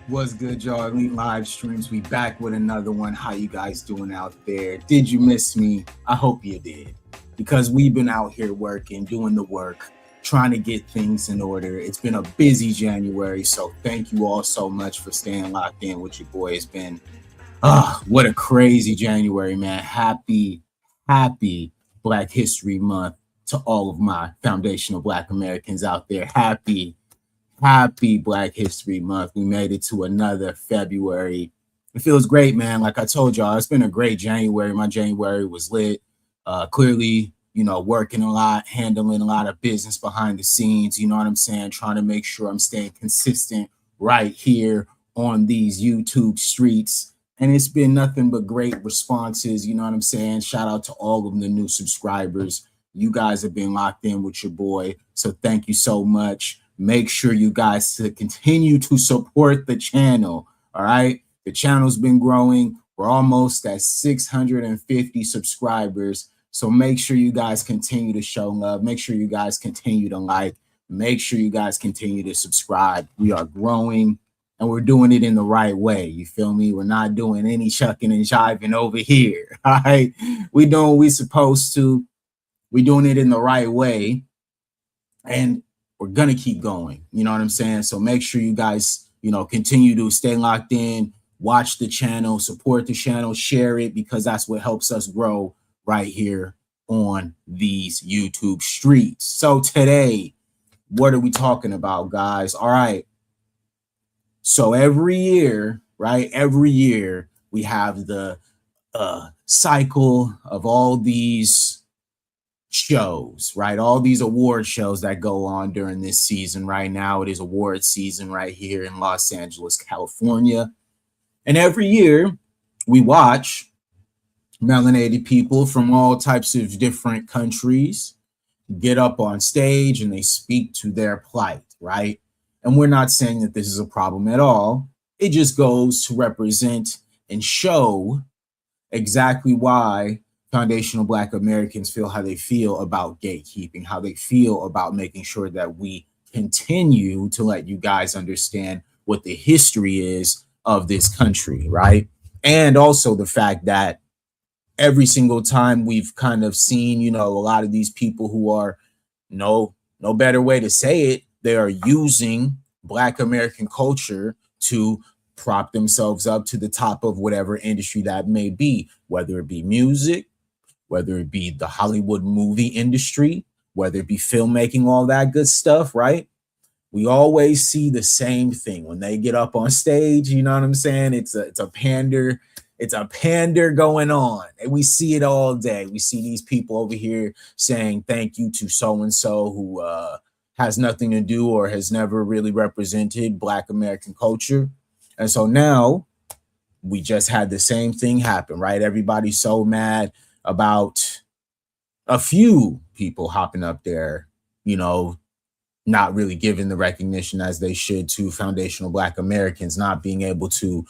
What's good, y'all? Elite Live Streams. We back with another one. How you guys doing out there? Did you miss me? I hope you did. Because we've been out here working, doing the work, trying to get things in order. It's been a busy January, so thank you all so much for staying locked in with your boy. It's been what a crazy January, man. Happy Black History Month to all of my foundational Black Americans out there. Happy Black History Month. We made it to another February. It feels great, man. Like I told y'all, it's been a great January. My January was lit. Clearly, working a lot, handling a lot of business behind the scenes. You know what I'm saying? Trying to make sure I'm staying consistent right here on these YouTube streets. And it's been nothing but great responses. You know what I'm saying? Shout out to all of the new subscribers. You guys have been locked in with your boy. So thank you so much. Make sure you guys to continue to support the channel. All right. The channel's been growing. We're almost at 650 subscribers. So make sure you guys continue to show love. Make sure you guys continue to like. Make sure you guys continue to subscribe. We are growing and we're doing it in the right way. You feel me? We're not doing any shucking and jiving over here. All right. We doing what we supposed to. We're doing it in the right way. And we're going to keep going. You know what I'm saying? So make sure you guys, continue to stay locked in, watch the channel, support the channel, share it, because that's what helps us grow right here on these YouTube streets. So today, what are we talking about, guys? All right. So every year, right? Every year we have the cycle of all these shows, right? All these award shows that go on during this season. Right now, it is award season right here in Los Angeles, California. And every year we watch melanated people from all types of different countries get up on stage and they speak to their plight, right? And we're not saying that this is a problem at all. It just goes to represent and show exactly why foundational Black Americans feel how they feel about gatekeeping, how they feel about making sure that we continue to let you guys understand what the history is of this country, right? And also the fact that every single time we've kind of seen, a lot of these people who are no better way to say it, they are using Black American culture to prop themselves up to the top of whatever industry that may be, whether it be music, whether it be the Hollywood movie industry, whether it be filmmaking, all that good stuff, right? We always see the same thing when they get up on stage. You know what I'm saying? It's a pander. It's a pander going on. And we see it all day. We see these people over here saying thank you to so-and-so who has nothing to do or has never really represented Black American culture. And so now we just had the same thing happen, right? Everybody's so mad about a few people hopping up there, not really giving the recognition as they should to foundational Black Americans, not being able to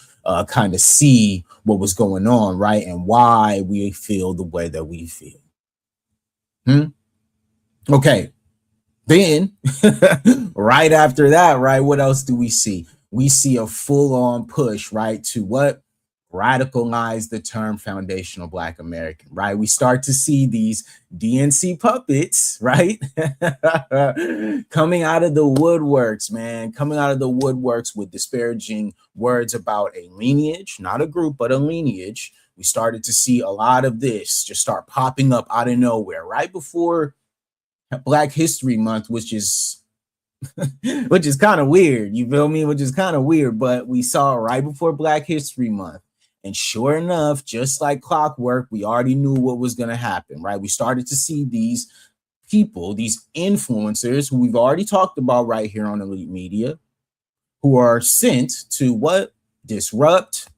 kind of see what was going on, right? And why we feel the way that we feel. Okay. Then right after that, right, what else do we see? We see a full-on push, right, to what? Radicalize the term foundational Black American, right? We start to see these DNC puppets, right? Coming out of the woodworks, man, coming out of the woodworks with disparaging words about a lineage, not a group, but a lineage. We started to see a lot of this just start popping up out of nowhere, right before Black History Month, which is kind of weird, you feel me? Which is kind of weird, but we saw right before Black History Month. And sure enough, just like clockwork, we already knew what was going to happen, right? We started to see these people, these influencers who we've already talked about right here on Elite Media, who are sent to what? Disrupt,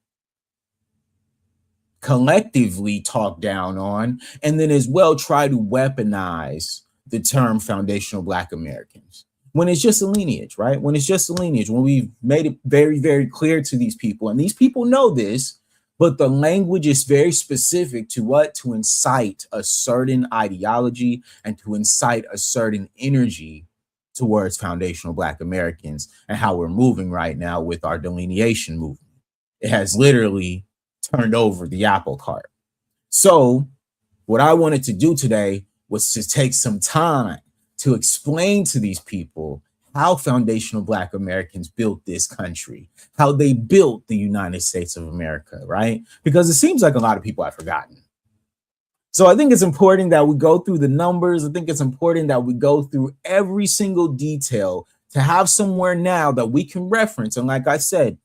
collectively talk down on, and then as well try to weaponize the term foundational Black Americans. When it's just a lineage, right? When it's just a lineage, when we've made it very, very clear to these people, and these people know this, but the language is very specific to what? To incite a certain ideology and to incite a certain energy towards foundational Black Americans and how we're moving right now with our delineation movement. It has literally turned over the apple cart. So what I wanted to do today was to take some time to explain to these people how foundational Black Americans built this country, how they built the United States of America, right? Because it seems like a lot of people have forgotten. So I think it's important that we go through the numbers. I think it's important that we go through every single detail to have somewhere now that we can reference. And like I said,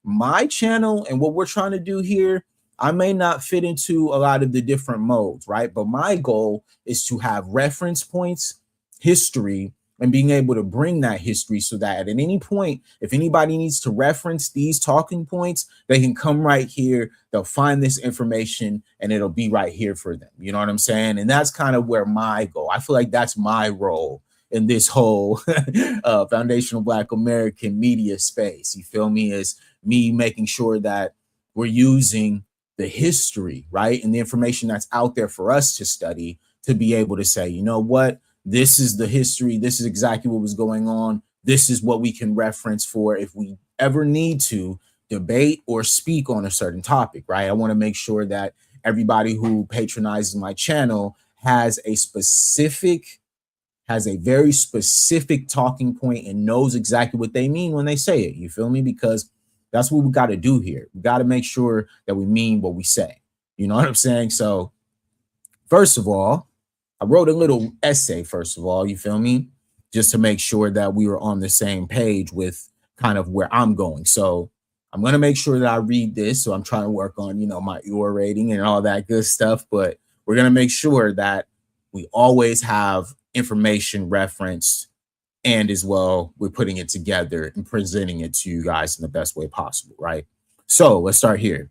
my channel and what we're trying to do here, I may not fit into a lot of the different modes, right? But my goal is to have reference points, history, and being able to bring that history so that at any point, if anybody needs to reference these talking points, they can come right here, they'll find this information, and it'll be right here for them. You know what I'm saying? And that's kind of where my goal, I feel like that's my role in this whole foundational Black American media space. You feel me? Is me making sure that we're using the history, right? And the information that's out there for us to study to be able to say, you know what? This is the history. This is exactly what was going on. This is what we can reference for if we ever need to debate or speak on a certain topic, right? I want to make sure that everybody who patronizes my channel has a very specific talking point and knows exactly what they mean when they say it. You feel me? Because that's what we got to do here. We got to make sure that we mean what we say. You know what I'm saying? So first of all, I wrote a little essay, first of all, you feel me? Just to make sure that we were on the same page with kind of where I'm going. So I'm going to make sure that I read this. So I'm trying to work on, you know, my UR rating and all that good stuff. But we're going to make sure that we always have information referenced, and as well, we're putting it together and presenting it to you guys in the best way possible, right? So let's start here.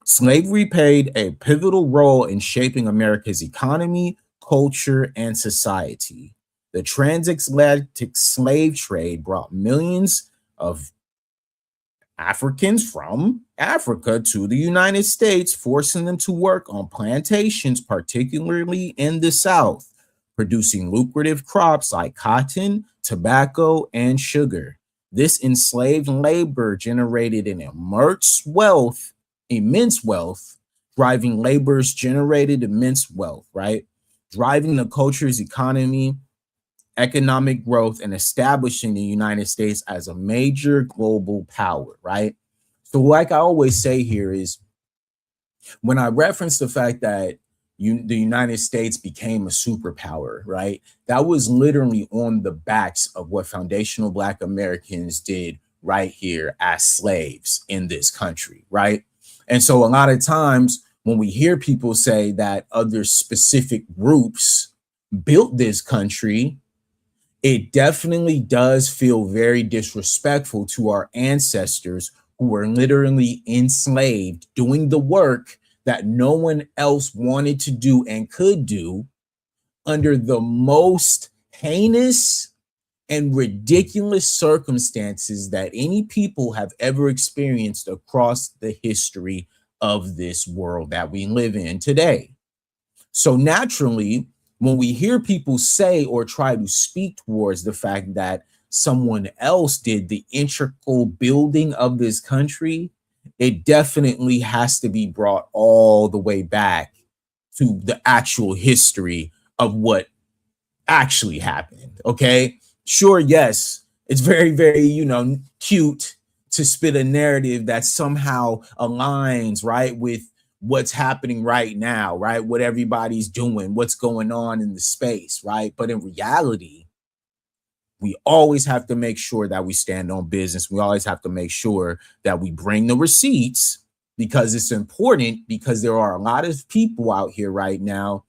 Slavery played a pivotal role in shaping America's economy, culture, and society. The transatlantic slave trade brought millions of Africans from Africa to the United States, forcing them to work on plantations, particularly in the South, producing lucrative crops like cotton, tobacco, and sugar. This enslaved labor generated an immense wealth, driving laborers generated immense wealth, right? Driving the culture's economy, economic growth, and establishing the United States as a major global power, right? So like I always say here is, when I reference the fact that the United States became a superpower, right? That was literally on the backs of what foundational Black Americans did right here as slaves in this country, right? And so a lot of times when we hear people say that other specific groups built this country, it definitely does feel very disrespectful to our ancestors who were literally enslaved, doing the work that no one else wanted to do and could do under the most heinous and ridiculous circumstances that any people have ever experienced across the history of this world that we live in today. So naturally, when we hear people say or try to speak towards the fact that someone else did the integral building of this country, it definitely has to be brought all the way back to the actual history of what actually happened. Okay. Sure, yes, it's very, very, you know, cute to spit a narrative that somehow aligns, right, with what's happening right now, right? What everybody's doing, what's going on in the space, right? But in reality, we always have to make sure that we stand on business. We always have to make sure that we bring the receipts, because it's important, because there are a lot of people out here right now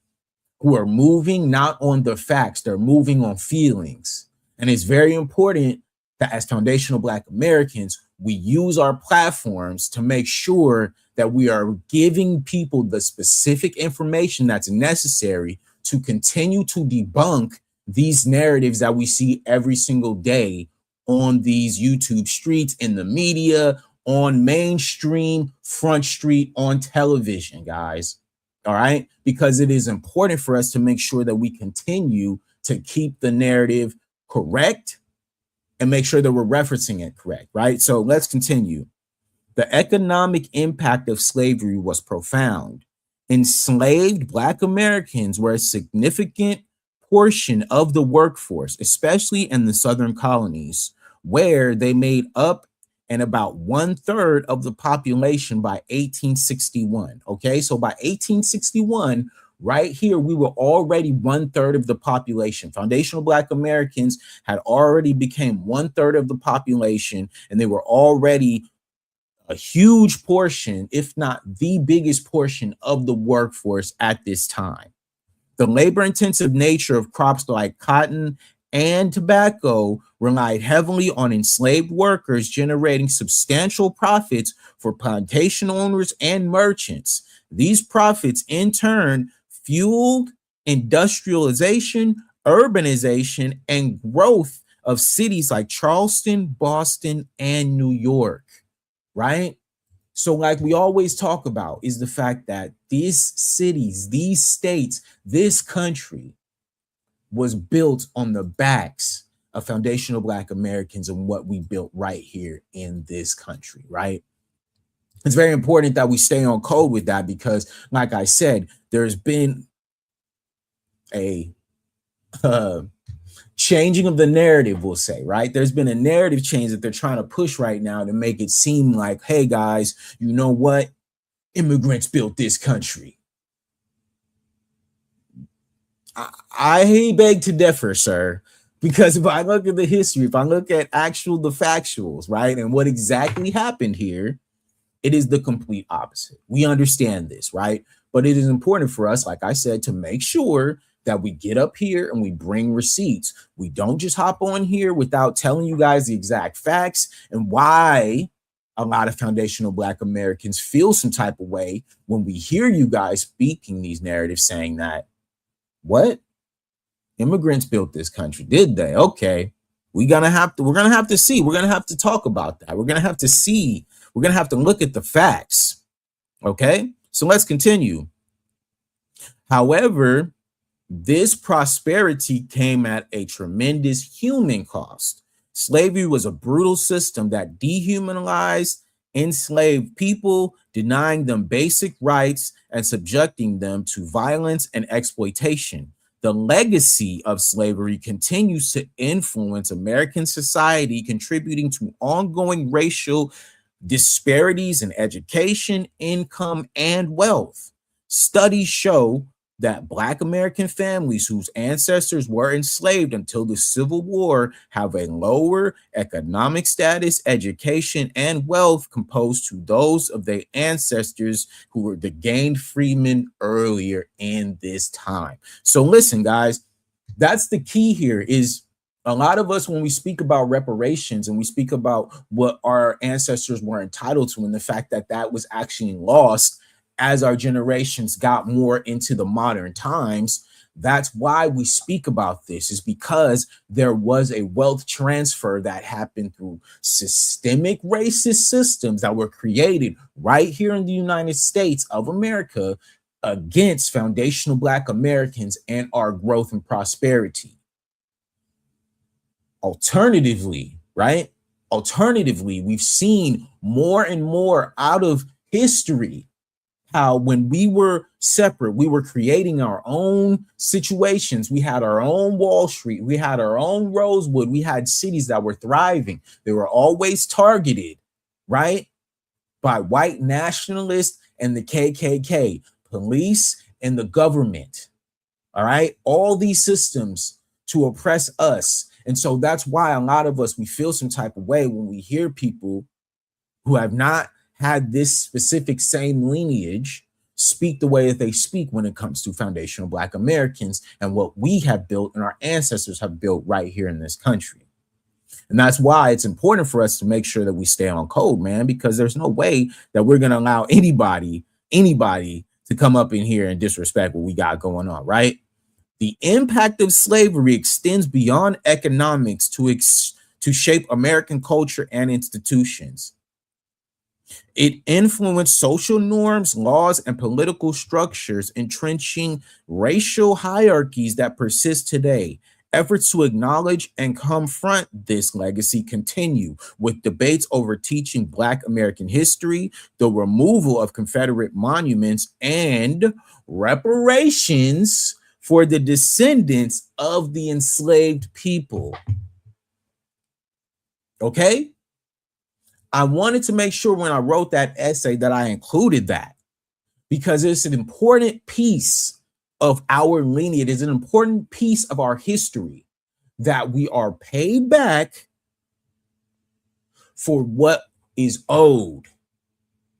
who are moving not on the facts, they're moving on feelings. And it's very important that as foundational Black Americans, we use our platforms to make sure that we are giving people the specific information that's necessary to continue to debunk these narratives that we see every single day on these YouTube streets, in the media, on mainstream, front street, on television, guys. All right, because it is important for us to make sure that we continue to keep the narrative correct and make sure that we're referencing it correct, right? So let's continue. The economic impact of slavery was profound. Enslaved Black Americans were a significant portion of the workforce, especially in the Southern colonies, where they made up and about 1/3 of the population by 1861. Okay, so by 1861, right here, we were already 1/3 of the population. Foundational Black Americans had already became 1/3 of the population, and they were already a huge portion, if not the biggest portion of the workforce at this time. The labor-intensive nature of crops like cotton and tobacco relied heavily on enslaved workers, generating substantial profits for plantation owners and merchants. These profits, in turn, fueled industrialization, urbanization, and growth of cities like Charleston, Boston, and New York, right? So, like we always talk about, is the fact that these cities, these states, this country was built on the backs of foundational Black Americans and what we built right here in this country, right? It's very important that we stay on code with that because, like I said, there's been a changing of the narrative, we'll say, right? There's been a narrative change that they're trying to push right now to make it seem like, hey, guys, you know what? Immigrants built this country. I beg to differ, sir, because if I look at the history, if I look at the factuals, right, and what exactly happened here, it is the complete opposite. We understand this, right? But it is important for us, like I said, to make sure that we get up here and we bring receipts. We don't just hop on here without telling you guys the exact facts and why a lot of foundational Black Americans feel some type of way when we hear you guys speaking these narratives saying that, what? Immigrants built this country, did they? Okay. We're gonna have to see. We're gonna have to talk about that. We're gonna have to see. We're gonna have to look at the facts. Okay, so let's continue. However, this prosperity came at a tremendous human cost. Slavery was a brutal system that dehumanized enslaved people, denying them basic rights and subjecting them to violence and exploitation. The legacy of slavery continues to influence American society, contributing to ongoing racial disparities in education, income, and wealth. Studies show that Black American families whose ancestors were enslaved until the Civil War have a lower economic status, education, and wealth composed to those of their ancestors who were the gained freemen earlier in this time. So listen, guys, that's the key here is a lot of us, when we speak about reparations and we speak about what our ancestors were entitled to and the fact that that was actually lost as our generations got more into the modern times, that's why we speak about this, is because there was a wealth transfer that happened through systemic racist systems that were created right here in the United States of America against foundational Black Americans and our growth and prosperity. Alternatively, right? Alternatively, we've seen more and more out of history how when we were separate, we were creating our own situations. We had our own Wall Street. We had our own Rosewood. We had cities that were thriving. They were always targeted, right, by white nationalists and the KKK, police and the government, all right? All these systems to oppress us. And so that's why a lot of us, we feel some type of way when we hear people who have not had this specific same lineage speak the way that they speak when it comes to foundational Black Americans and what we have built and our ancestors have built right here in this country. And that's why it's important for us to make sure that we stay on code, man, because there's no way that we're going to allow anybody to come up in here and disrespect what we got going on, right? The impact of slavery extends beyond economics to shape American culture and institutions. It influenced social norms, laws, and political structures, entrenching racial hierarchies that persist today. Efforts to acknowledge and confront this legacy continue, with debates over teaching Black American history, the removal of Confederate monuments, and reparations for the descendants of the enslaved people. Okay? I wanted to make sure when I wrote that essay that I included that, because it's an important piece of our lineage. It's an important piece of our history that we are paid back for what is owed,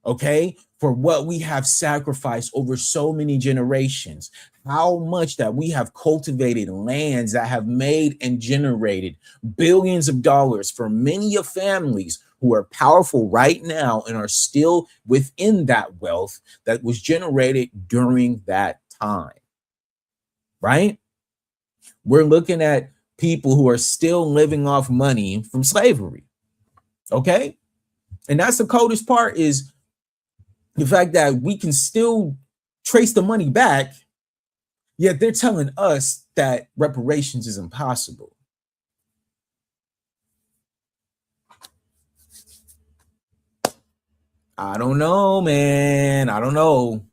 okay? For what we have sacrificed over so many generations, how much that we have cultivated lands that have made and generated billions of dollars for many of families who are powerful right now and are still within that wealth that was generated during that time, right? We're looking at people who are still living off money from slavery, okay? And that's the coldest part, is the fact that we can still trace the money back, yet they're telling us that reparations is impossible. I don't know, man. I don't know.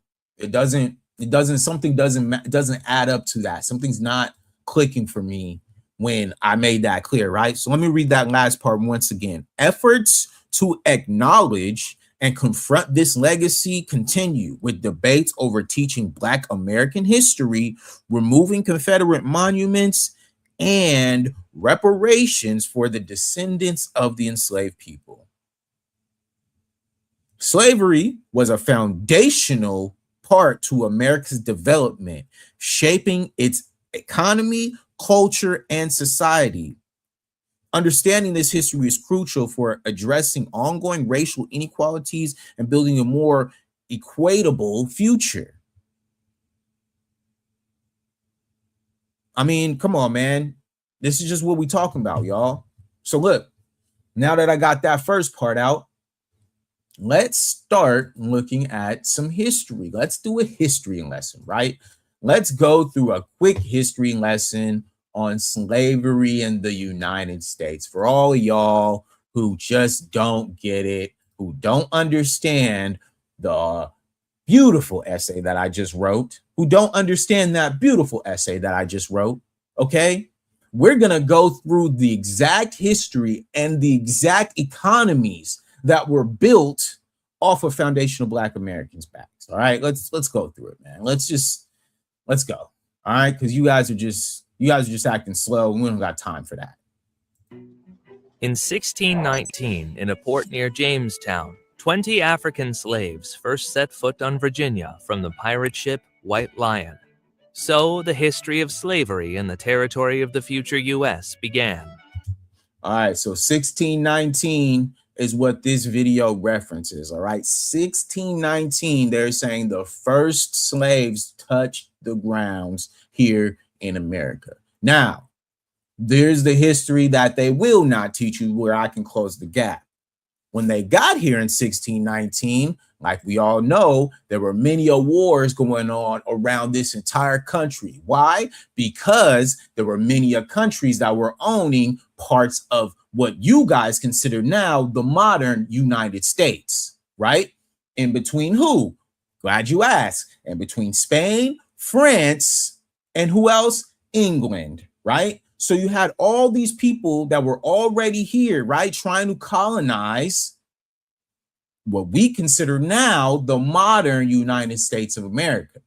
Something doesn't add up to that. Something's not clicking for me when I made that clear, right? So let me read that last part once again. Efforts to acknowledge and confront this legacy continue, with debates over teaching Black American history, removing Confederate monuments, and reparations for the descendants of the enslaved people. Slavery was a foundational part to America's development, shaping its economy, culture, and society. Understanding this history is crucial for addressing ongoing racial inequalities and building a more equitable future. I mean, come on, man. This is just what we're talking about, y'all. So look, now that I got that first part out, let's start looking at some history. Let's do a history lesson, right? Let's go through a quick history lesson on slavery in the United States. For all of y'all who just don't get it, who don't understand the beautiful essay that I just wrote, who don't understand that beautiful essay that I just wrote, okay? We're gonna go through the exact history and the exact economies that were built off of foundational Black Americans' backs. All right, let's go through it, man. Let's go. All right, because you guys are just acting slow, and we don't got time for that. In 1619, in a port near Jamestown, 20 African slaves first set foot on Virginia from the pirate ship White Lion. So the history of slavery in the territory of the future U.S. began. All right, so 1619 is what this video references. All right, 1619, they're saying the first slaves touched the grounds here in America. Now, there's the history that they will not teach you, where I can close the gap. When they got here in 1619, like we all know, there were many wars going on around this entire country. Why? Because there were many countries that were owning parts of what you guys consider now the modern United States, right? In between who? Glad you asked. In between Spain, France, and who else? England, right? So you had all these people that were already here, right? Trying to colonize what we consider now the modern United States of America.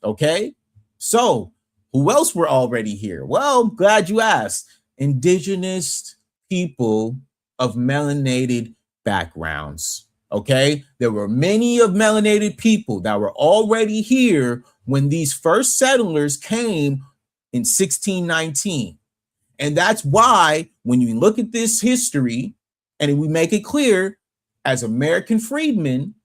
Okay? So who else were already here? Well, glad you asked. Indigenous people of melanated backgrounds. Okay? There were many of melanated people that were already here when these first settlers came in 1619. And that's why when you look at this history and we make it clear as American freedmen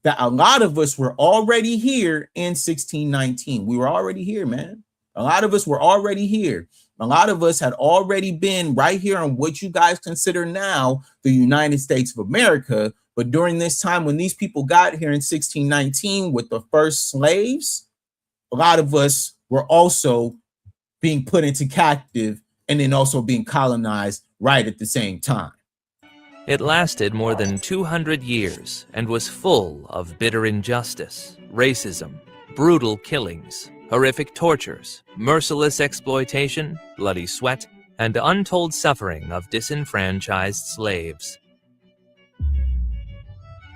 that a lot of us were already here in 1619. We were already here, man. A lot of us were already here. A lot of us had already been right here on what you guys consider now the United States of America. But during this time when these people got here in 1619 with the first slaves, a lot of us were also being put into captive and then also being colonized right at the same time. It lasted more than 200 years and was full of bitter injustice, racism, brutal killings, horrific tortures, merciless exploitation, bloody sweat, and untold suffering of disenfranchised slaves.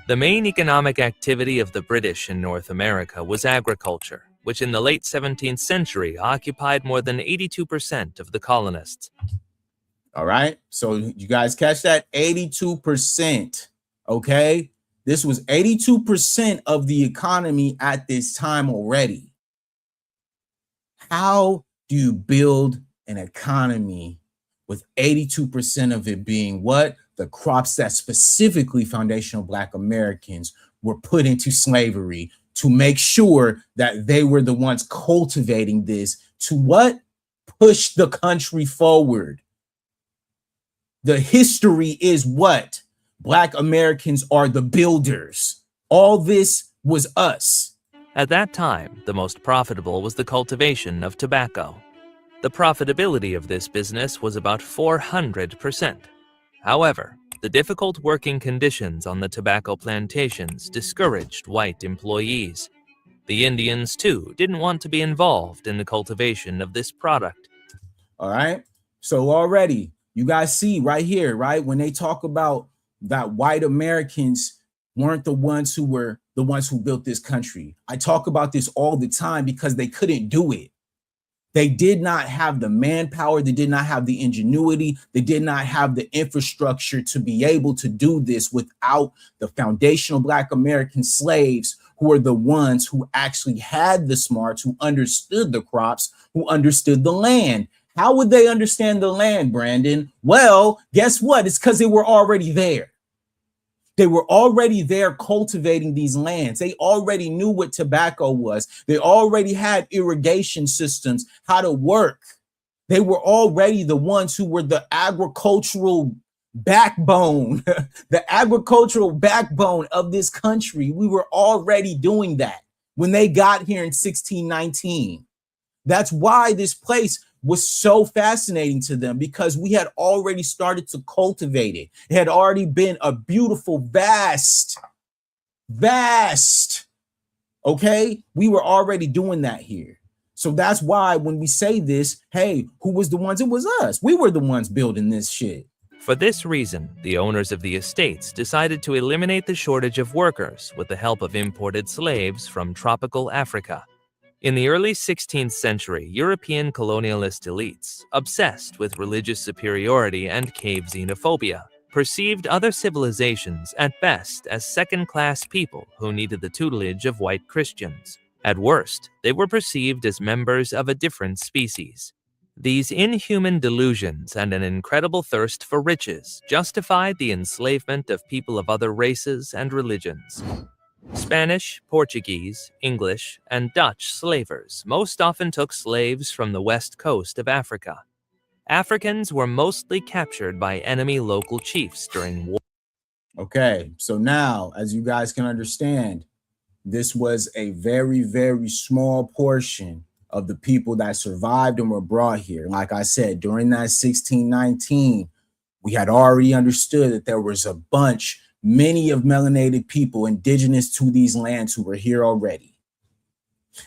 The main economic activity of the British in North America was agriculture, which in the late 17th century occupied more than 82% of the colonists. All right, so you guys catch that? 82%, okay? This was 82% of the economy at this time already. How do you build an economy with 82% of it being what? The crops that specifically foundational Black Americans were put into slavery to make sure that they were the ones cultivating this to what? Push the country forward. The history is what? Black Americans are the builders. All this was us. At that time, the most profitable was the cultivation of tobacco. The profitability of this business was about 400%. However, the difficult working conditions on the tobacco plantations discouraged white employees. The Indians, too, didn't want to be involved in the cultivation of this product. All right. So already, you guys see right here, right? When they talk about that white Americans weren't the ones who built this country. I talk about this all the time because they couldn't do it. They did not have the manpower. They did not have the ingenuity. They did not have the infrastructure to be able to do this without the foundational Black American slaves, who are the ones who actually had the smarts, who understood the crops, who understood the land. How would they understand the land, Brandon? Well, guess what? It's because they were already there. They were already there cultivating these lands. They already knew what tobacco was. They already had irrigation systems, how to work. They were already the ones who were the agricultural backbone, the agricultural backbone of this country. We were already doing that when they got here in 1619. That's why this place was so fascinating to them, because we had already started to cultivate it. It had already been a beautiful, vast, okay? We were already doing that here. So that's why when we say this, hey, who was the ones? It was us. We were the ones building this shit. For this reason, the owners of the estates decided to eliminate the shortage of workers with the help of imported slaves from tropical Africa. In the early 16th century, European colonialist elites, obsessed with religious superiority and cave xenophobia, perceived other civilizations at best as second-class people who needed the tutelage of white Christians. At worst, they were perceived as members of a different species. These inhuman delusions and an incredible thirst for riches justified the enslavement of people of other races and religions. Spanish, Portuguese, English, and Dutch slavers most often took slaves from the west coast of Africa. Africans were mostly captured by enemy local chiefs during war. Okay, so now, as you guys can understand, this was a very, very small portion of the people that survived and were brought here. Like I said, during that 1619, we had already understood that there was a bunch, many of melanated people indigenous to these lands who were here already.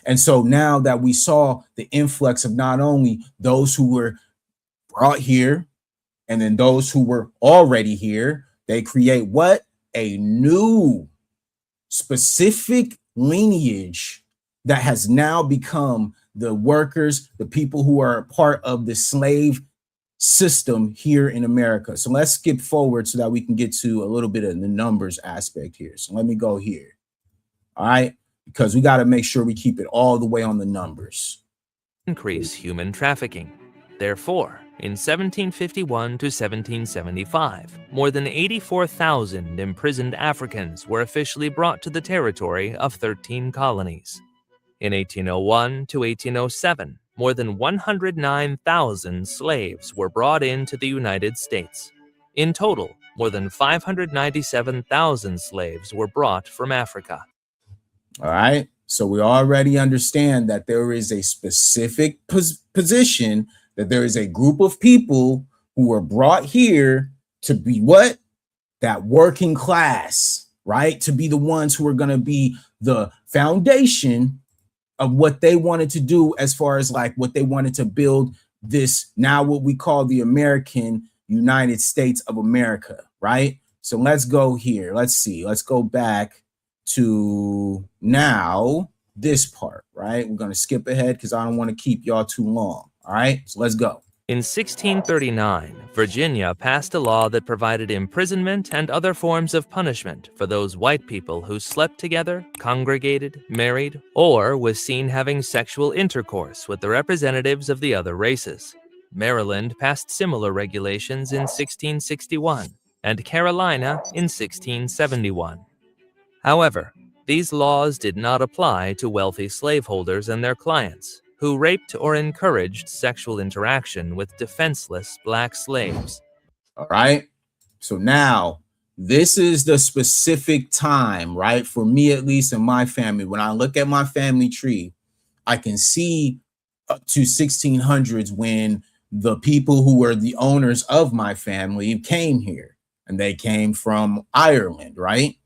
And so now that we saw the influx of not only those who were brought here and then those who were already here, they create what? A new specific lineage that has now become the workers, the people who are part of the slave system here in America. So let's skip forward so that we can get to a little bit of the numbers aspect here. So let me go here. All right, because we got to make sure we keep it all the way on the numbers. Increase human trafficking. Therefore, in 1751 to 1775, more than 84,000 imprisoned Africans were officially brought to the territory of 13 colonies. In 1801 to 1807, more than 109,000 slaves were brought into the United States. In total, more than 597,000 slaves were brought from Africa. All right. So we already understand that there is a specific position, that there is a group of people who were brought here to be what? That working class, right? To be the ones who are going to be the foundation of what they wanted to do, as far as like what they wanted to build this, now what we call the American United States of America, right? So let's go here. Let's see. Let's go back to now this part, right? We're going to skip ahead because I don't want to keep y'all too long. All right, so let's go. In 1639, Virginia passed a law that provided imprisonment and other forms of punishment for those white people who slept together, congregated, married, or was seen having sexual intercourse with the representatives of the other races. Maryland passed similar regulations in 1661, and Carolina in 1671. However, these laws did not apply to wealthy slaveholders and their clients, who raped or encouraged sexual interaction with defenseless black slaves. All right. So now this is the specific time, right? For me, at least in my family, when I look at my family tree, I can see up to 1600s when the people who were the owners of my family came here, and they came from Ireland, right?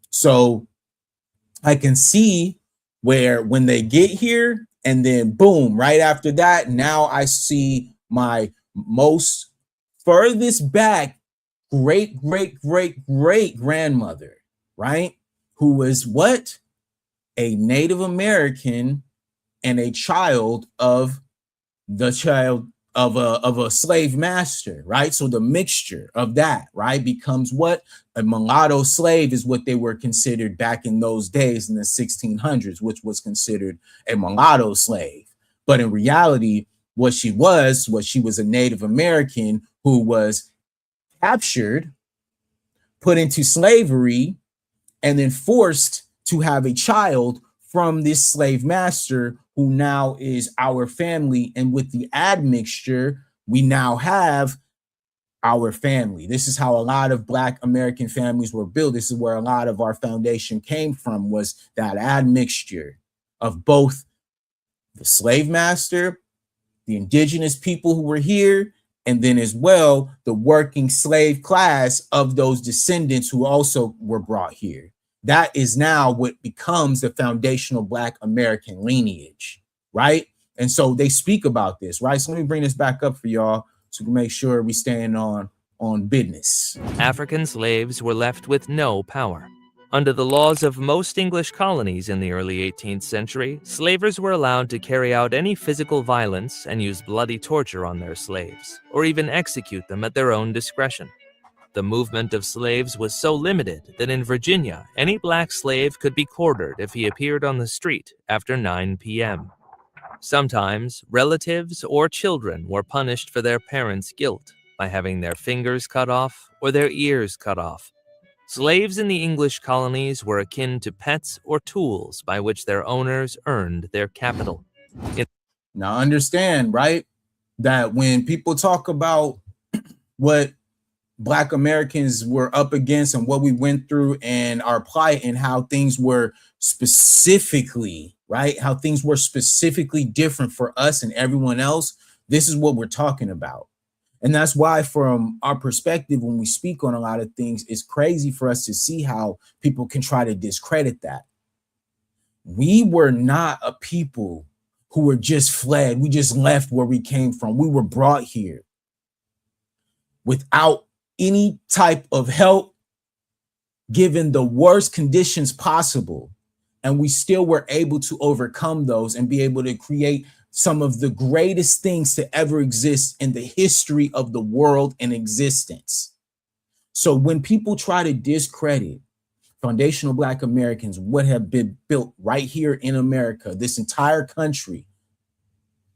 So I can see where when they get here, and then boom, right after that, now I see my most furthest back great grandmother, right? Who was what? A Native American and a child of a slave master, right? So the mixture of that, right, becomes what? A mulatto slave is what they were considered back in those days in the 1600s, which was considered a mulatto slave. But in reality, what she was a Native American who was captured, put into slavery, and then forced to have a child from this slave master, who now is our family. And with the admixture, we now have our family. This is how a lot of Black American families were built. This is where a lot of our foundation came from, was that admixture of both the slave master, the indigenous people who were here, and then as well, the working slave class of those descendants who also were brought here. That is now what becomes the foundational Black American lineage, right? And so they speak about this, right? So let me bring this back up for y'all so we can make sure we stand on business. African slaves were left with no power. Under the laws of most English colonies in the early 18th century, slavers were allowed to carry out any physical violence and use bloody torture on their slaves, or even execute them at their own discretion. The movement of slaves was so limited that in Virginia, any black slave could be quartered if he appeared on the street after 9 p.m. Sometimes, relatives or children were punished for their parents' guilt by having their fingers cut off or their ears cut off. Slaves in the English colonies were akin to pets or tools by which their owners earned their capital. Now understand, right, that when people talk about what Black Americans were up against and what we went through and our plight and how things were specifically, right, how things were specifically different for us and everyone else, this is what we're talking about. And that's why, from our perspective, when we speak on a lot of things, it's crazy for us to see how people can try to discredit that. We were not a people who were just fled. We just left where we came from. We were brought here without any type of help, given the worst conditions possible. And we still were able to overcome those and be able to create some of the greatest things to ever exist in the history of the world and existence. So when people try to discredit foundational Black Americans, what have been built right here in America, this entire country,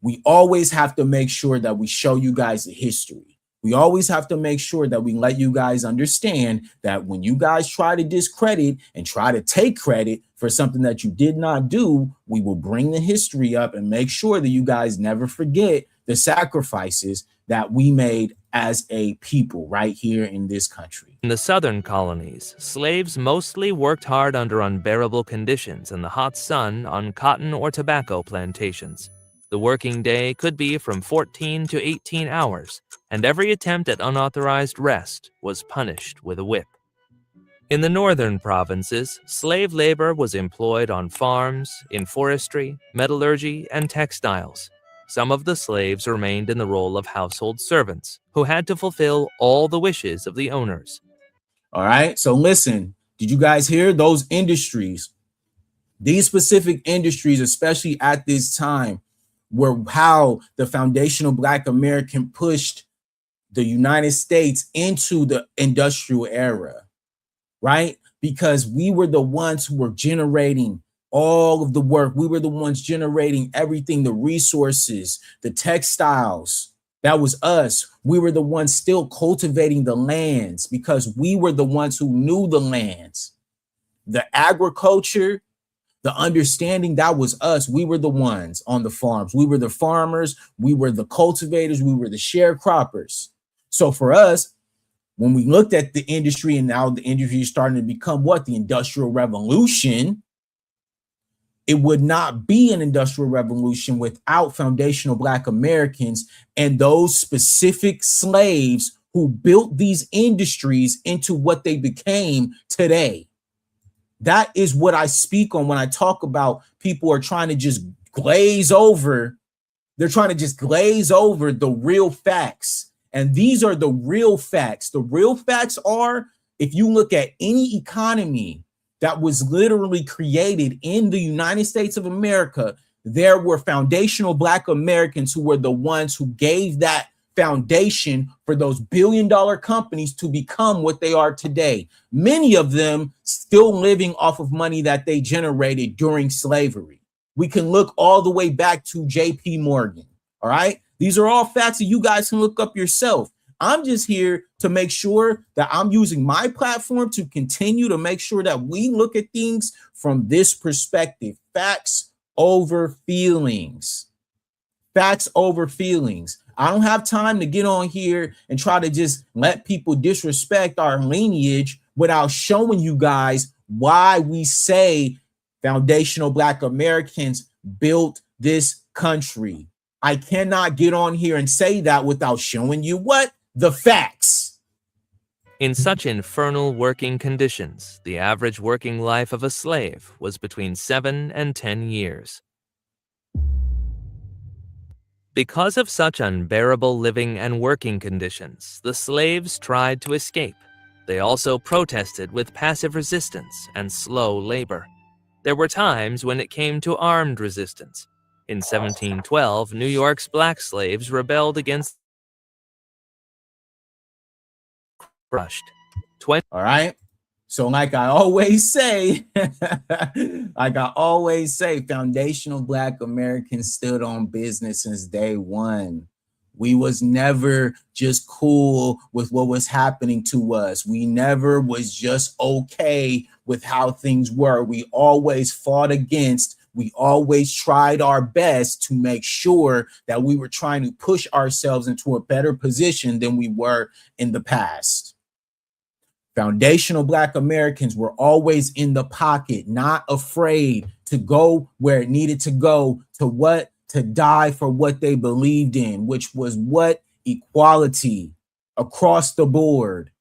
we always have to make sure that we show you guys the history. We always have to make sure that we let you guys understand that when you guys try to discredit and try to take credit for something that you did not do, we will bring the history up and make sure that you guys never forget the sacrifices that we made as a people right here in this country. In the southern colonies, slaves mostly worked hard under unbearable conditions in the hot sun on cotton or tobacco plantations. The working day could be from 14 to 18 hours, and every attempt at unauthorized rest was punished with a whip. In the northern provinces, slave labor was employed on farms, in forestry, metallurgy, and textiles. Some of the slaves remained in the role of household servants, who had to fulfill all the wishes of the owners. All right. So listen, did you guys hear those industries? These specific industries, especially at this time, were how the foundational Black American pushed the United States into the industrial era, right? Because we were the ones who were generating all of the work. We were the ones generating everything, the resources, the textiles. That was us. We were the ones still cultivating the lands because we were the ones who knew the lands. The agriculture, the understanding, that was us. We were the ones on the farms. We were the farmers. We were the cultivators. We were the sharecroppers. So for us, when we looked at the industry and now the industry is starting to become what? The Industrial Revolution. It would not be an industrial revolution without foundational Black Americans and those specific slaves who built these industries into what they became today. That is what I speak on when I talk about people are trying to just glaze over. They're trying to just glaze over the real facts. And these are the real facts. The real facts are, if you look at any economy that was literally created in the United States of America, there were foundational Black Americans who were the ones who gave that foundation for those billion-dollar companies to become what they are today. Many of them still living off of money that they generated during slavery. We can look all the way back to J.P. Morgan, all right? These are all facts that you guys can look up yourself. I'm just here to make sure that I'm using my platform to continue to make sure that we look at things from this perspective. Facts over feelings. Facts over feelings. I don't have time to get on here and try to just let people disrespect our lineage without showing you guys why we say foundational Black Americans built this country. I cannot get on here and say that without showing you what? The facts. In such infernal working conditions, the average working life of a slave was between 7 and 10 years. Because of such unbearable living and working conditions, the slaves tried to escape. They also protested with passive resistance and slow labor. There were times when it came to armed resistance. In 1712, New York's black slaves rebelled against crushed. All right. So like I always say, foundational Black Americans stood on business since day one. We was never just cool with what was happening to us. We never was just okay with how things were. We always fought against. We always tried our best to make sure that we were trying to push ourselves into a better position than we were in the past. Foundational Black Americans were always in the pocket, not afraid to go where it needed to go, to die for what they believed in, which was what? Equality across the board.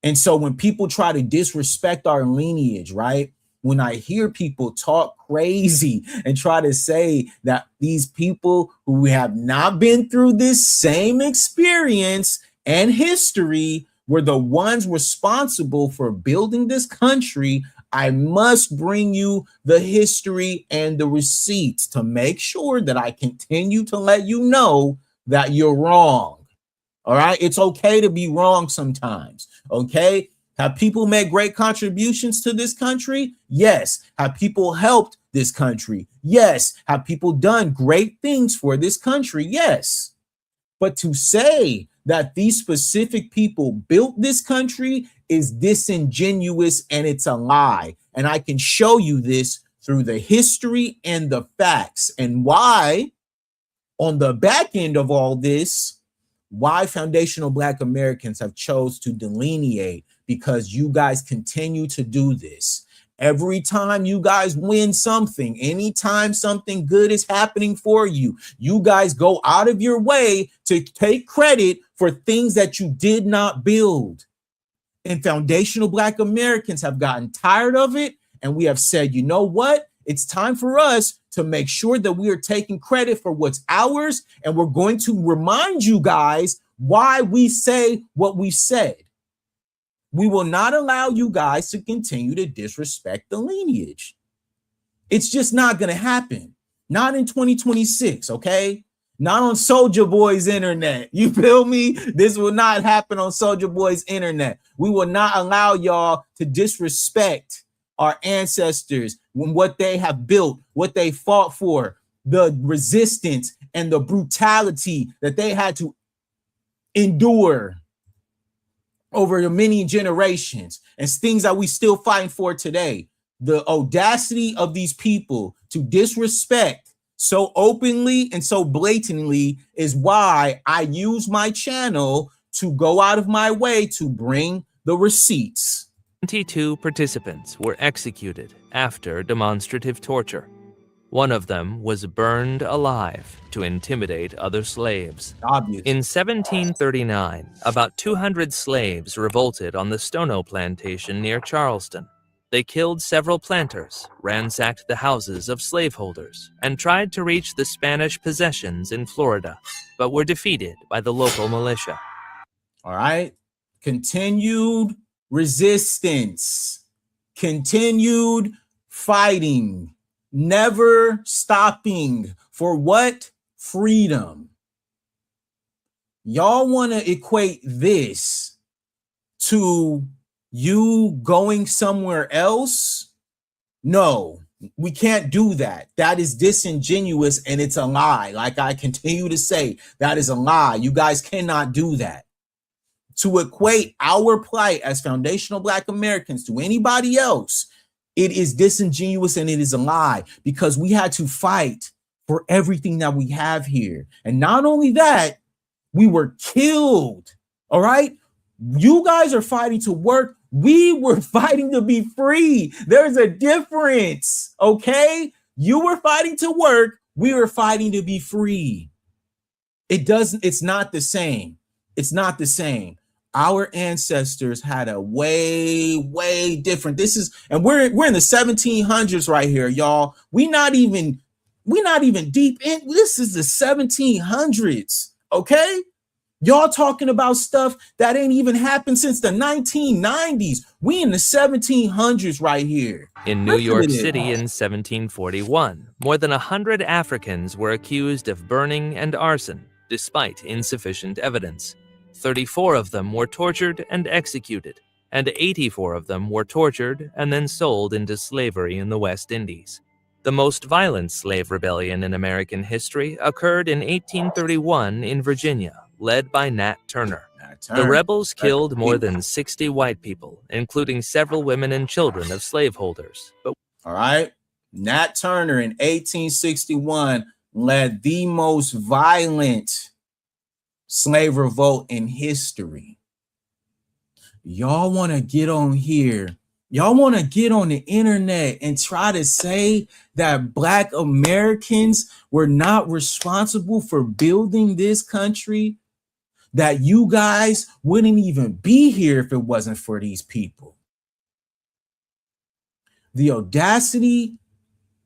And so when people try to disrespect our lineage, right? When I hear people talk crazy and try to say that these people who have not been through this same experience and history were the ones responsible for building this country, I must bring you the history and the receipts to make sure that I continue to let you know that you're wrong. All right. It's okay to be wrong sometimes. Okay. Have people made great contributions to this country? Yes. Have people helped this country? Yes. Have people done great things for this country? Yes. But to say that these specific people built this country is disingenuous and it's a lie. And I can show you this through the history and the facts and why on the back end of all this, why Foundational Black Americans have chose to delineate, because you guys continue to do this. Every time you guys win something, anytime something good is happening for you, you guys go out of your way to take credit for things that you did not build. And Foundational Black Americans have gotten tired of it. And we have said, you know what? It's time for us to make sure that we are taking credit for what's ours. And we're going to remind you guys why we say what we said. We will not allow you guys to continue to disrespect the lineage. It's just not going to happen. Not in 2026, okay? Not on Soulja Boy's internet. You feel me? This will not happen on Soulja Boy's internet. We will not allow y'all to disrespect our ancestors when what they have built, what they fought for, the resistance and the brutality that they had to endure over the many generations, and things that we still fighting for today. The audacity of these people to disrespect so openly and so blatantly is why I use my channel to go out of my way to bring the receipts. 22 participants were executed after demonstrative torture. One of them was burned alive to intimidate other slaves. Obvious. In 1739, about 200 slaves revolted on the Stono plantation near Charleston. They killed several planters, ransacked the houses of slaveholders, and tried to reach the Spanish possessions in Florida, but were defeated by the local militia. All right. Continued resistance, continued fighting, never stopping. For what? Freedom. Y'all want to equate this to you going somewhere else? No, we can't do that. That is disingenuous and it's a lie. Like I continue to say, that is a lie. You guys cannot do that. To equate our plight as Foundational Black Americans to anybody else, it is disingenuous and it is a lie, because we had to fight for everything that we have here. And not only that, we were killed. All right. You guys are fighting to work. We were fighting to be free. There's a difference. Okay. You were fighting to work. We were fighting to be free. It's not the same. It's not the same. Our ancestors had a way different. We're in the 1700s right here, y'all. We're not even deep in. This is the 1700s, okay? Y'all talking about stuff that ain't even happened since the 1990s. We in the 1700s right here. In New York City in 1741, more than 100 Africans were accused of burning and arson, despite insufficient evidence. 34 of them were tortured and executed, and 84 of them were tortured and then sold into slavery in the West Indies. The most violent slave rebellion in American history occurred in 1831 in Virginia, led by Nat Turner. The rebels killed more than 60 white people, including several women and children of slaveholders. All right, Nat Turner in 1861 led the most violent slave revolt in history. Y'all want to get on here. Y'all want to get on the internet and try to say that Black Americans were not responsible for building this country, that you guys wouldn't even be here if it wasn't for these people. The audacity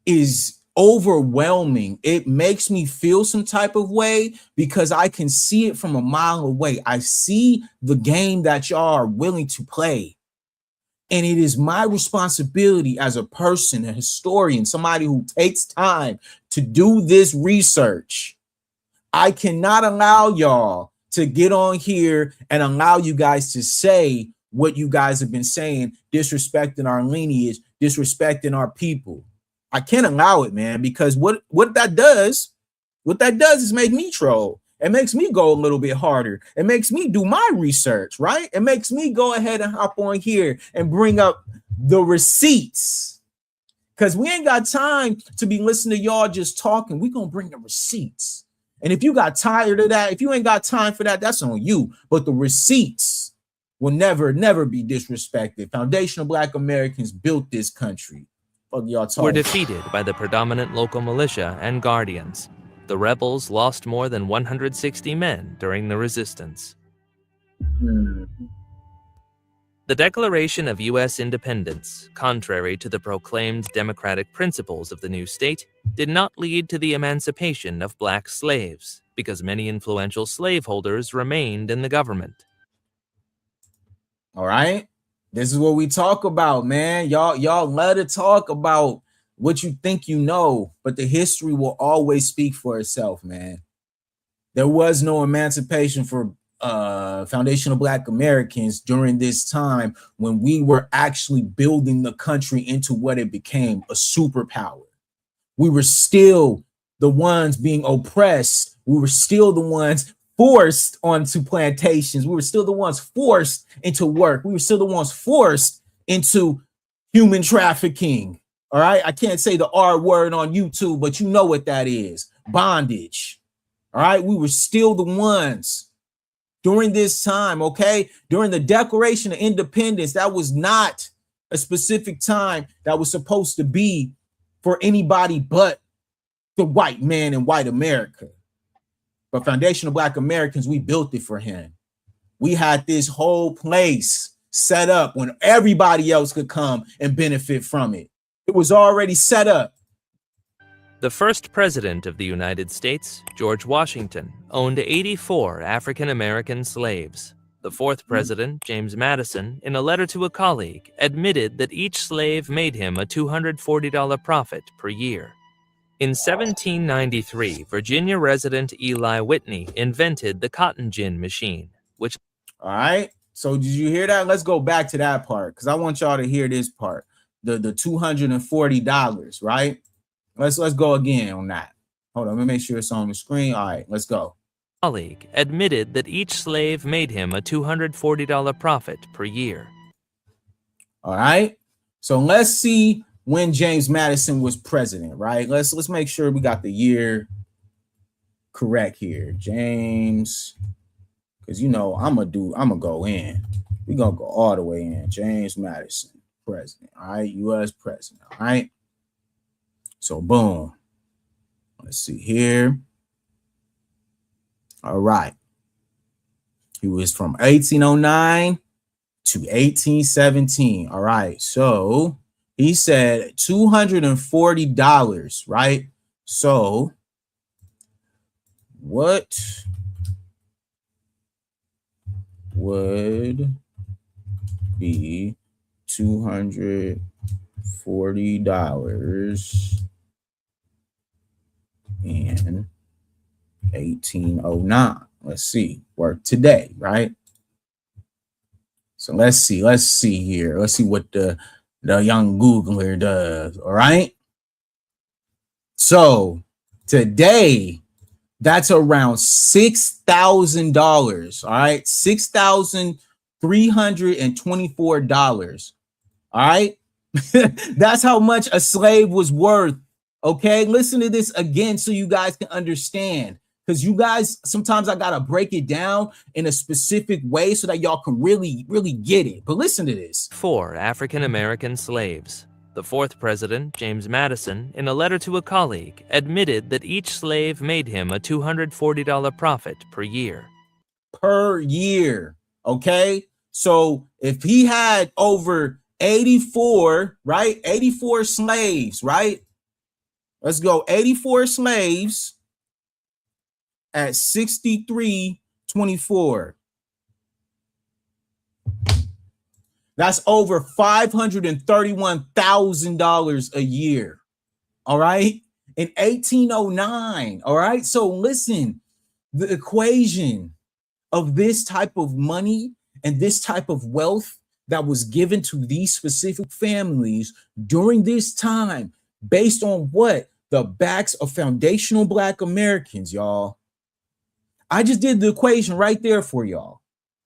is overwhelming. It makes me feel some type of way because I can see it from a mile away. I see the game that y'all are willing to play. And it is my responsibility as a person, a historian, somebody who takes time to do this research. I cannot allow y'all to get on here and allow you guys to say what you guys have been saying, disrespecting our lineage, disrespecting our people. I can't allow it, man, because what that does is make me troll. It makes me go a little bit harder. It makes me do my research, right? It makes me go ahead and hop on here and bring up the receipts, because we ain't got time to be listening to y'all just talking. We're going to bring the receipts. And if you got tired of that, if you ain't got time for that, that's on you. But the receipts will never be disrespected. Foundational Black Americans built this country. Fuck y'all talking. Were defeated by the predominant local militia and guardians. The rebels lost more than 160 men during the resistance. The Declaration of U.S. Independence, contrary to the proclaimed democratic principles of the new state, did not lead to the emancipation of black slaves because many influential slaveholders remained in the government. All right? This is what we talk about, man. Y'all love to talk about what you think you know, but the history will always speak for itself, man. There was no emancipation for foundational Black Americans during this time when we were actually building the country into what it became, a superpower. We were still the ones being oppressed. We were still the ones forced onto plantations. We were still the ones forced into work. We were still the ones forced into human trafficking. All right. I can't say the R word on YouTube, but you know what that is. Bondage. All right. We were still the ones during this time. Okay. During the Declaration of Independence, that was not a specific time that was supposed to be for anybody but the white man in white America. But Foundational Black Americans, we built it for him. We had this whole place set up when everybody else could come and benefit from it. It was already set up. The first president of the United States, George Washington, owned 84 African-American slaves. The fourth president, James Madison, in a letter to a colleague, admitted that each slave made him a $240 profit per year. In 1793, Virginia resident Eli Whitney invented the cotton gin machine, which... All right. So did you hear that? Let's go back to that part because I want y'all to hear this part. The $240, right? Let's go again on that. Hold on, let me make sure it's on the screen. All right, let's go. Colleague admitted that each slave made him a $240 profit per year. All right. So let's see when James Madison was president, right? Let's make sure we got the year correct here. James, because you know I'm gonna go in. We're gonna go all the way in. James Madison, president, all right, US president, all right. So boom. Let's see here. All right. He was from 1809 to 1817. All right. So he said $240, right? So what would be $240 in 1809? Let's see. Work today, right? So let's see here. Let's see what the young Googler does. All right. So today, that's around $6,000. All right. $6,324. All right. That's how much a slave was worth. Okay. Listen to this again so you guys can understand. Because you guys, sometimes I got to break it down in a specific way so that y'all can really get it. But listen to this. 4 African-American slaves. The fourth president, James Madison, in a letter to a colleague, admitted that each slave made him a $240 profit per year. Per year, okay? So if he had over 84, right? 84 slaves, right? Let's go 84 slaves at 63.24. That's over $531,000 a year. All right. In 1809. All right. So listen, the equation of this type of money and this type of wealth that was given to these specific families during this time, based on what? The backs of foundational Black Americans, y'all. I just did the equation right there for y'all.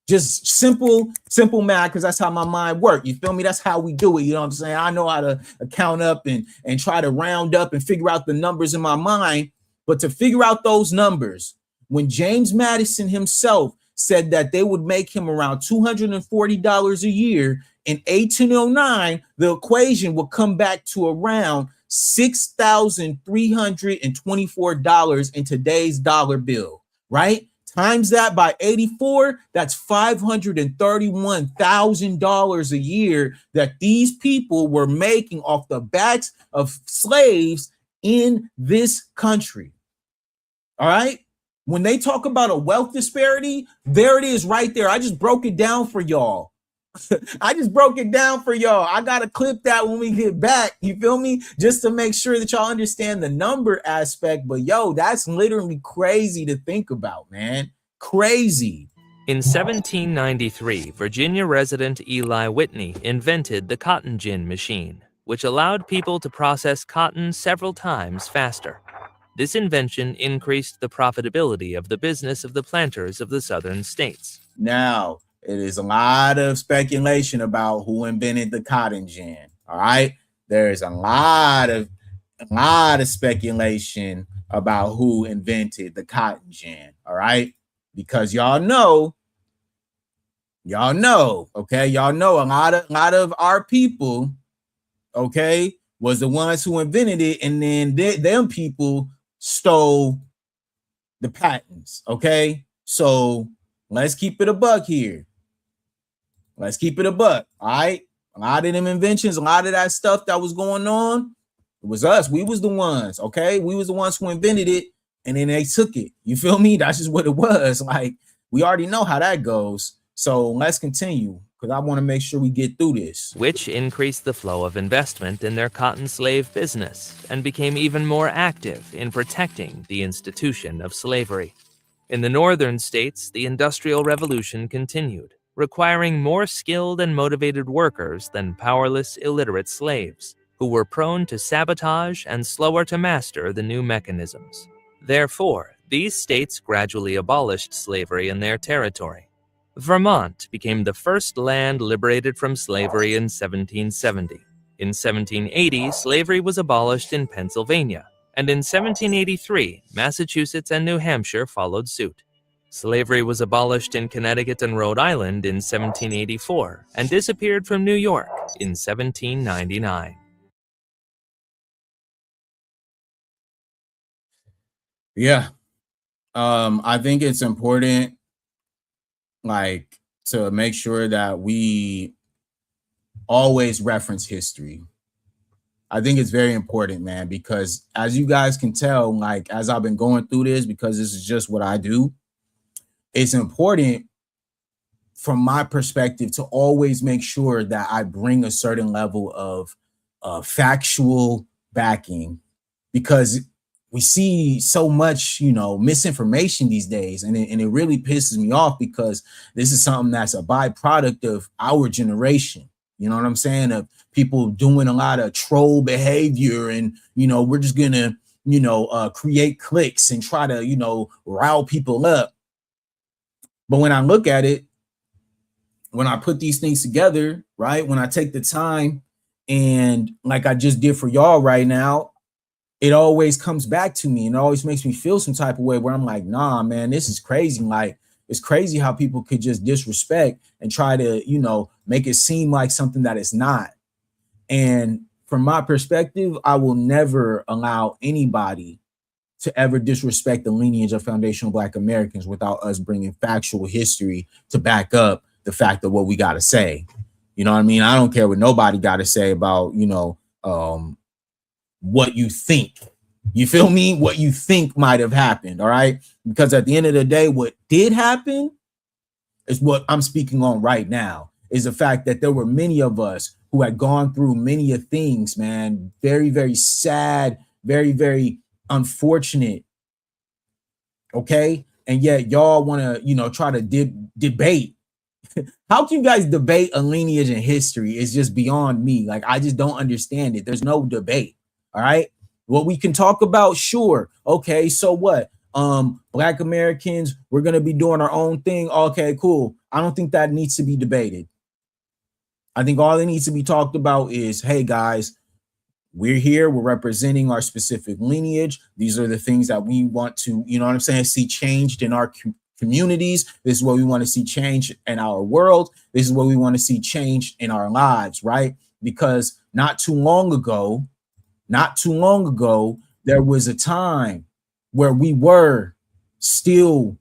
Just simple math, because that's how my mind works. You feel me? That's how we do it. You know what I'm saying? I know how to count up and try to round up and figure out the numbers in my mind. But to figure out those numbers, when James Madison himself said that they would make him around $240 a year in 1809, the equation would come back to around $6,324 in today's dollar bill, right? Times that by 84, that's $531,000 a year that these people were making off the backs of slaves in this country. All right? When they talk about a wealth disparity, there it is right there. I just broke it down for y'all. I got to clip that when we get back. You feel me? Just to make sure that y'all understand the number aspect. But yo, that's literally crazy to think about, man. Crazy. In 1793, Virginia resident Eli Whitney invented the cotton gin machine, which allowed people to process cotton several times faster. This invention increased the profitability of the business of the planters of the southern states. Now, it is a lot of speculation about who invented the cotton gin. All right. There is a lot of speculation about who invented the cotton gin. All right. Because y'all know, okay, y'all know a lot of our people, okay, was the ones who invented it, and then them people stole the patents. Okay. So let's keep it a buck here. Let's keep it a buck. All right. A lot of them inventions, a lot of that stuff that was going on, it was us. We was the ones. Okay. We was the ones who invented it, and then they took it. You feel me? That's just what it was. Like, we already know how that goes. So let's continue, because I want to make sure we get through this. Which increased the flow of investment in their cotton slave business and became even more active in protecting the institution of slavery. In the northern states, the Industrial Revolution continued, requiring more skilled and motivated workers than powerless, illiterate slaves, who were prone to sabotage and slower to master the new mechanisms. Therefore, these states gradually abolished slavery in their territory. Vermont became the first land liberated from slavery in 1770. In 1780, slavery was abolished in Pennsylvania, and in 1783, Massachusetts and New Hampshire followed suit. Slavery was abolished in Connecticut and Rhode Island in 1784 and disappeared from New York in 1799. Yeah. I think it's important, like, to make sure that we always reference history. I think it's very important, man, because as you guys can tell, like, as I've been going through this, because this is just what I do, it's important from my perspective to always make sure that I bring a certain level of factual backing, because we see so much, misinformation these days, and it really pisses me off, because this is something that's a byproduct of our generation. You know what I'm saying? Of people doing a lot of troll behavior, and we're just gonna create cliques and try to rile people up. But when I look at it, when I put these things together, right, when I take the time, and like I just did for y'all right now, it always comes back to me, and it always makes me feel some type of way where I'm like, nah, man, this is crazy. Like, it's crazy how people could just disrespect and try to, make it seem like something that it's not. And from my perspective, I will never allow anybody to ever disrespect the lineage of foundational Black Americans without us bringing factual history to back up the fact of what we got to say. You know what I mean? I don't care what nobody got to say about, what you think. You feel me? What you think might have happened. All right. Because at the end of the day, what did happen is what I'm speaking on right now, is the fact that there were many of us who had gone through many of things, man. Very, very sad, very, very unfortunate. Okay. And yet y'all want to, try to debate. How can you guys debate a lineage in history? Is just beyond me. Like, I just don't understand it. There's no debate. All right. What we can talk about, sure. Okay, so what? Black Americans, we're gonna be doing our own thing. Okay, cool. I don't think that needs to be debated. I think all that needs to be talked about is, hey guys, We're here, we're representing our specific lineage. These are the things that we want to, you know what I'm saying, see changed in our communities. This is what we want to see change in our world. This is what we want to see changed in our lives, right? Because not too long ago, there was a time where we were still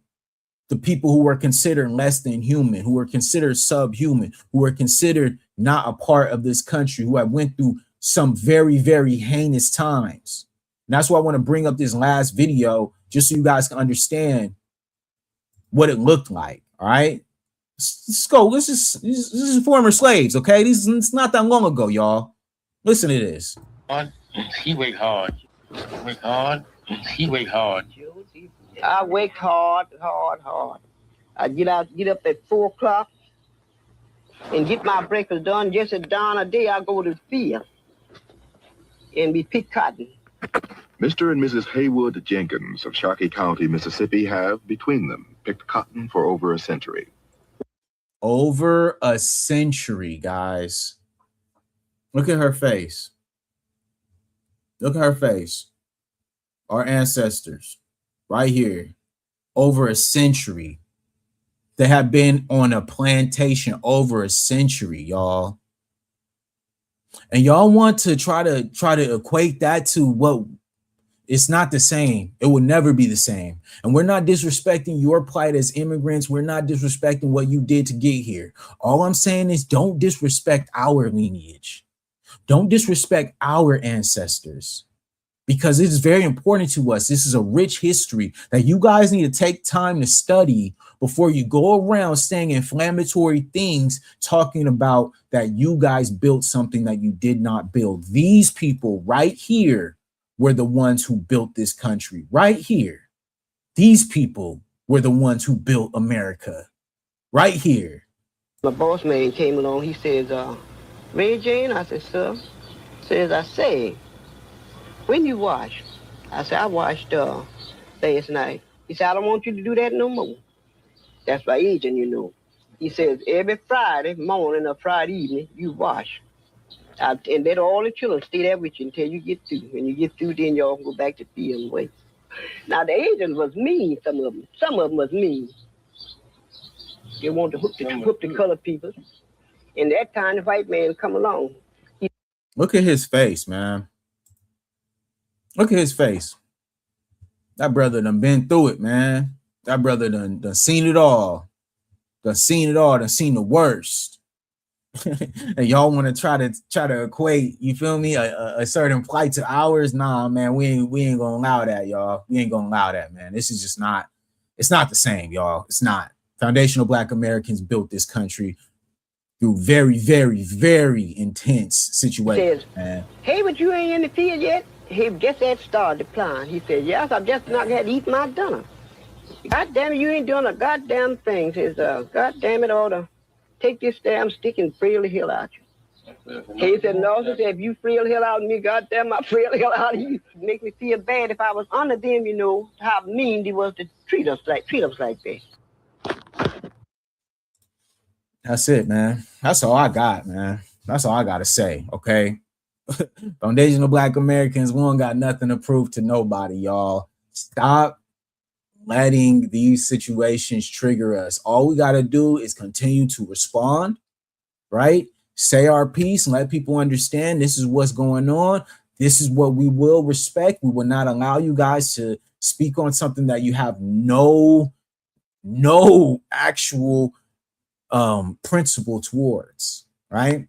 the people who were considered less than human, who were considered subhuman, who were considered not a part of this country, who had went through some very, very heinous times. And that's why I want to bring up this last video, just so you guys can understand what it looked like. All right, let's go. This is former slaves. Okay, it's not that long ago, y'all. Listen to this. He work hard. Work hard. He work hard. I work hard. I get up at 4 o'clock and get my breakfast done. Just at dawn of day, I go to the field and we pick cotton. Mr. and Mrs. Haywood Jenkins of Sharkey County, Mississippi have, between them, picked cotton for over a century. Over a century, guys. Look at her face. Look at her face. Our ancestors, right here, over a century. They have been on a plantation over a century, y'all. And y'all want to try to equate that to what it's not the same. It will never be the same. And we're not disrespecting your plight as immigrants. We're not disrespecting what you did to get here. All I'm saying is don't disrespect our lineage. Don't disrespect our ancestors, because it is very important to us. This is a rich history that you guys need to take time to study before you go around saying inflammatory things, talking about that you guys built something that you did not build. These people right here were the ones who built this country. Right here. These people were the ones who built America. Right here. My boss man came along. He says, Ray Jane? I said, sir. Says, I say, when you wash? I said, I washed last night. He said, I don't want you to do that no more. That's my agent, you know. He says, every Friday morning or Friday evening, you wash. And let all the children stay there with you until you get through. When you get through, then y'all can go back to field and wait. Now, the agents was mean, some of them. Some of them was mean. They want to hook the colored people. And that time, the white man come along. Look at his face, man. Look at his face. That brother done been through it, man. That brother done seen it all. Done seen the worst. And y'all want to try to equate, you feel me, a certain plight to ours? Nah, man, we ain't gonna allow that, y'all. We ain't gonna allow that, man. This is just not, it's not the same, y'all. It's not. Foundational Black Americans built this country through very, very, very intense situations, man. Hey, but you ain't in the field yet? He just had started applying. He said, yes, I just not had to eat my dinner. God damn it, you ain't doing a goddamn thing. He says, God damn it, ought to take this damn stick and frail the hell out you. He said, no, he said, if you frail the hell out of me, goddamn, I frail the hell out of you. Make me feel bad if I was under them, you know, how mean they was to treat us like that. That's it, man. That's all I got, man. That's all I got to say, okay? Foundational Black Americans, we don't got nothing to prove to nobody, y'all. Stop letting these situations trigger us. All we got to do is continue to respond, right? Say our piece and let people understand this is what's going on. This is what we will respect. We will not allow you guys to speak on something that you have no actual principle towards, right?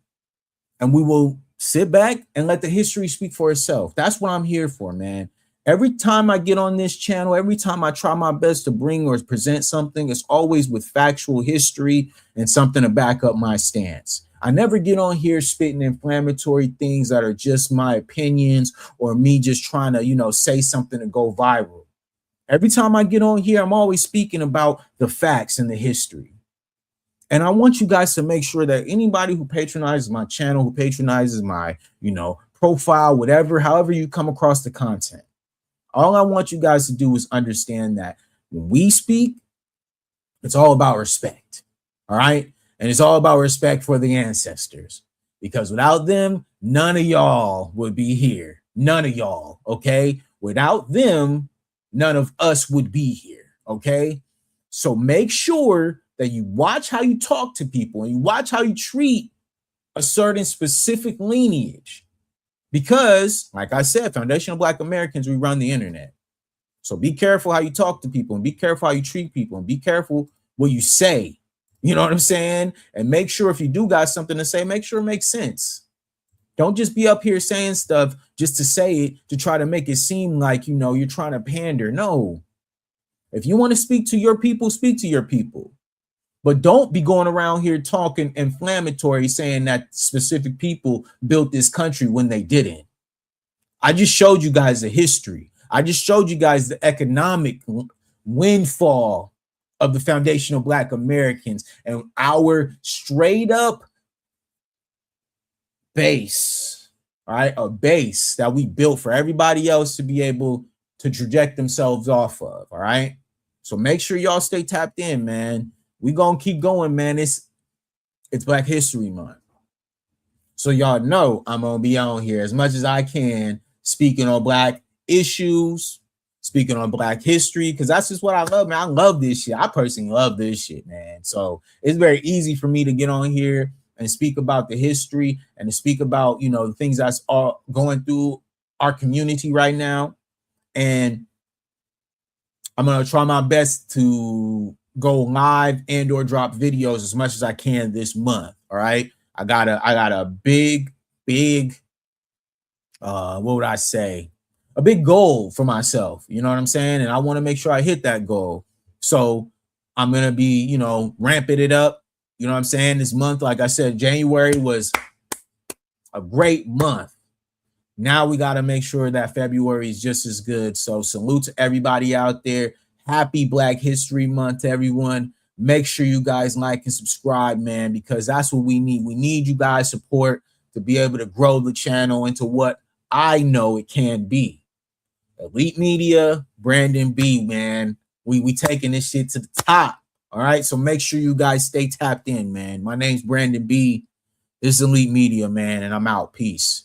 And we will sit back and let the history speak for itself. That's what I'm here for, man. Every time I get on this channel, every time I try my best to bring or present something, it's always with factual history and something to back up my stance. I never get on here spitting inflammatory things that are just my opinions or me just trying to, you know, say something to go viral. Every time I get on here, I'm always speaking about the facts and the history. And I want you guys to make sure that anybody who patronizes my channel, who patronizes my, you know, profile, whatever, however you come across the content, all I want you guys to do is understand that when we speak, it's all about respect. All right. And it's all about respect for the ancestors. because without them, none of y'all would be here. None of y'all, okay? Without them, none of us would be here, okay? So make sure that you watch how you talk to people and you watch how you treat a certain specific lineage. Because, like I said, Foundational Black Americans, we run the internet. So be careful how you talk to people and be careful how you treat people and be careful what you say. You know what I'm saying? And make sure if you do got something to say, make sure it makes sense. Don't just be up here saying stuff just to say it to try to make it seem like, you know, you're trying to pander. No. If you want to speak to your people, speak to your people. But don't be going around here talking inflammatory, saying that specific people built this country when they didn't. I just showed you guys the history. I just showed you guys the economic windfall of the foundational Black Americans and our straight up base, all right? A base that we built for everybody else to be able to traject themselves off of, all right? So make sure y'all stay tapped in, man. We gonna keep going, man. It's Black History Month. So y'all know I'm gonna be on here as much as I can, speaking on Black issues, speaking on Black history, because that's just what I love, man. I love this shit. I personally love this shit, man. So it's very easy for me to get on here and speak about the history and to speak about, you know, the things that's all going through our community right now. And I'm gonna try my best to go live and or drop videos as much as I can this month. All right. I got a big, what would I say? A big goal for myself. You know what I'm saying? And I want to make sure I hit that goal. So I'm going to be, you know, ramping it up. You know what I'm saying? This month, like I said, January was a great month. Now we got to make sure that February is just as good. So salute to everybody out there. Happy Black History Month to everyone. Make sure you guys like and subscribe, man, because that's what we need. We need you guys' support to be able to grow the channel into what I know it can be. Elite Media, Brandon B, man. We taking this shit to the top. All right. So make sure you guys stay tapped in, man. My name's Brandon B. This is Elite Media, man, and I'm out. Peace.